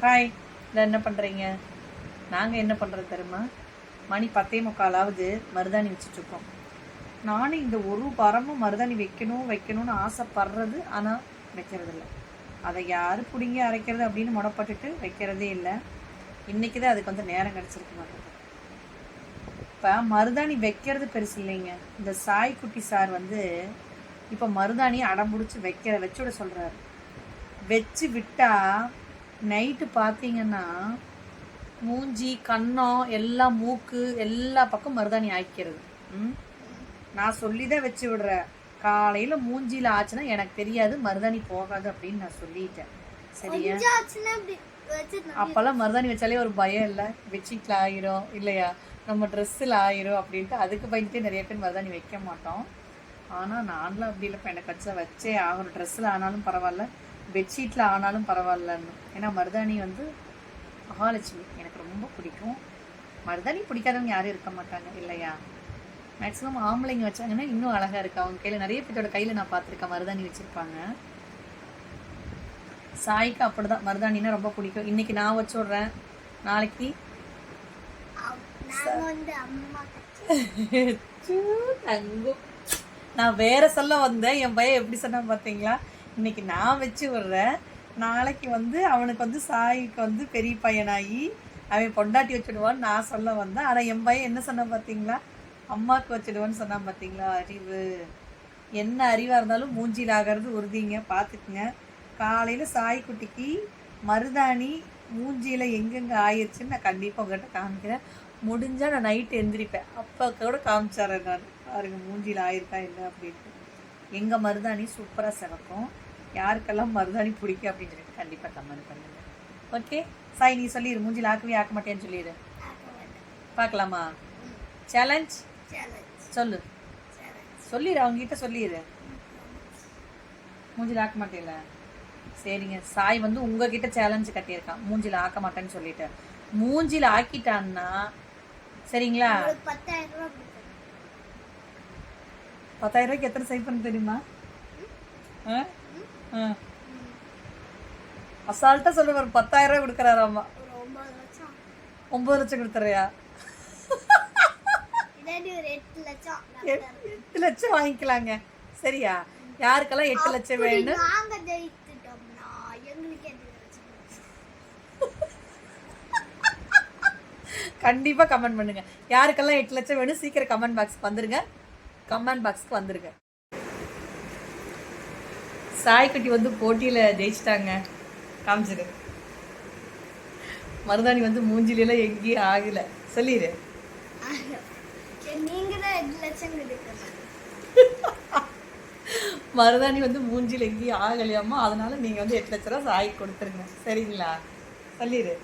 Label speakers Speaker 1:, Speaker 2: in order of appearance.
Speaker 1: Hi, இல்லை என்ன பண்ணுறீங்க? நாங்கள் என்ன பண்ணுறது தெரியுமா? மணி 10:45 மருதாணி வச்சுட்ருக்கோம். நானும் இந்த ஒரு வாரமும் மருதாணி வைக்கணும்னு ஆசைப்படுறது, ஆனால் வைக்கிறதில்ல. அதை யார் பிடிங்கி அரைக்கிறது அப்படின்னு முடப்பட்டுட்டு வைக்கிறதே இல்லை. இன்றைக்கி தான் அதுக்கு வந்து நேரம் கிடச்சிருக்க மாட்டேங்குது. இப்போ மருதாணி வைக்கிறது பெருசு இல்லைங்க. இந்த சாய்க்குட்டி சார் வந்து இப்போ மருதாணியை அடம்பிடிச்சி வச்சு விட சொல்கிறாரு. வச்சு விட்டால் நைட்டு பார்த்தீங்கன்னா மூஞ்சி கன்னம் எல்லாம் மூக்கு எல்லா பக்கம் மருதாணி ஆய்க்கிறது. நான் சொல்லி தான் வச்சு விடுறேன். காலையில் மூஞ்சியில் ஆச்சுன்னா எனக்கு தெரியாது, மருதாணி போகாது அப்படின்னு நான் சொல்லிட்டேன். சரியா? அப்போல்லாம் மருதாணி வச்சாலே ஒரு பயம் இல்லை, பெட்ஷீட்டில் ஆயிரும் இல்லையா, நம்ம ட்ரெஸ்ஸில் ஆயிரும் அப்படின்ட்டு அதுக்கு பயந்துட்டு நிறைய பேர் மருதாணி வைக்க மாட்டோம். ஆனால் நான்லாம் அப்படி இல்லை, எனக்கு வச்சே ஆகணும். ட்ரெஸ்ஸில் ஆனாலும் பரவாயில்ல, பெட்ஷீட்டில் ஆனாலும் பரவாயில்லன்னு. ஏன்னா மருதாணி வந்து மகாலட்சுமி, எனக்கு ரொம்ப பிடிக்கும். மருதாணி பிடிக்காதவங்க யாரும் இருக்க மாட்டாங்க இல்லையா? மேக்ஸிமம் ஆம்பளைங்க வச்சாங்கன்னா இன்னும் அழகாக இருக்குது. அவங்க கையில் நிறைய பேர்த்தோட கையில் நான் பார்த்துருக்கேன் மருதாணி வச்சுருப்பாங்க. சாய்க்கு அப்படி தான் மருதாணின்னா ரொம்ப பிடிக்கும். இன்றைக்கி நான் வச்சு விட்றேன், நாளைக்கு நான் வேற சொல்ல வந்தேன். என் பையன் எப்படி சொன்னா பார்த்தீங்களா? இன்னைக்கு நான் வச்சு விடுறேன், நாளைக்கு வந்து அவனுக்கு வந்து சாய்க்கு வந்து பெரிய பையனாகி அவன் பொண்டாட்டி வச்சுடுவான்னு நான் சொல்ல வந்தேன். ஆனால் என் பையன் என்ன சொன்னான் பார்த்தீங்களா? அம்மாவுக்கு வச்சுடுவான்னு சொன்னான் பார்த்தீங்களா? அறிவு, என்ன அறிவாக இருந்தாலும் மூஞ்சியில் ஆகிறது உறுதிங்க, பார்த்துக்குங்க. காலையில் சாய்க்குட்டிக்கு மருதாணி மூஞ்சியில் எங்கெங்கே ஆயிடுச்சுன்னு நான் கண்டிப்பாக உங்கள்கிட்ட காமிக்கிறேன். முடிஞ்சால் நான் நைட்டு எந்திரிப்பேன், அப்போ கூட காமிச்சாரேன் நான். பாருங்க மூஞ்சியில் ஆயிருக்கா என்ன அப்படின்ட்டு. எங்கள் மருதாணி சூப்பராக சிறக்கும். யாருக்கெல்லாம் மருதாணி பிடிக்கும் அப்படின்னு சொல்லிட்டு கண்டிப்பாக கமெண்ட் பண்ணுங்க. ஓகே சாய், நீ சொல்லிடு, மூஞ்சில் ஆக்கவே ஆக்க மாட்டேன்னு சொல்லிடு. பார்க்கலாமா? சேலஞ்ச் சொல்லு, சொல்லிடு, அவங்ககிட்ட சொல்லிடு. மூஞ்சில் ஆக்க மாட்டேல? சரிங்க, சாய் வந்து உங்ககிட்ட சேலஞ்சு கட்டியிருக்கான், மூஞ்சில் ஆக்க மாட்டேன்னு சொல்லிட்டு. மூஞ்சில் ஆக்கிட்டான்னா சரிங்களா? 10,000 ரூபாய்க்கு எத்தனை சேவ் பண்ண தெரியுமா? அசால்ட்டா சொல்லுவார், 10,000 ரூபாய் கொடுக்குறாராமா. 9 லட்சம் கொடுத்துறியா? 8 லட்சம் வாங்கிக்கலாங்க. சரியா? யாருக்கெல்லாம் 8 லட்சம் வேணும் கண்டிப்பா கமெண்ட் பண்ணுங்க. யாருக்கெல்லாம் 8 லட்சம் வேணும் சீக்கிரம் கமெண்ட் பாக்ஸ்க்கு வந்துருங்க. கமெண்ட் பாக்ஸ்க்கு வந்துருங்க. சாய்க்குட்டி வந்து போட்டியில் ஜெயிச்சிட்டாங்க, காமிச்சிரு. மருதாணி வந்து மூஞ்சிலாம் எங்கேயும் ஆகலை, சொல்லிடு. மருதாணி வந்து மூஞ்சியில் எங்கேயும் ஆகலையாமா, அதனால நீங்கள் வந்து 8 லட்ச ரூபா சாய்க்கு கொடுத்துருங்க. சரிங்களா? சொல்லிடு.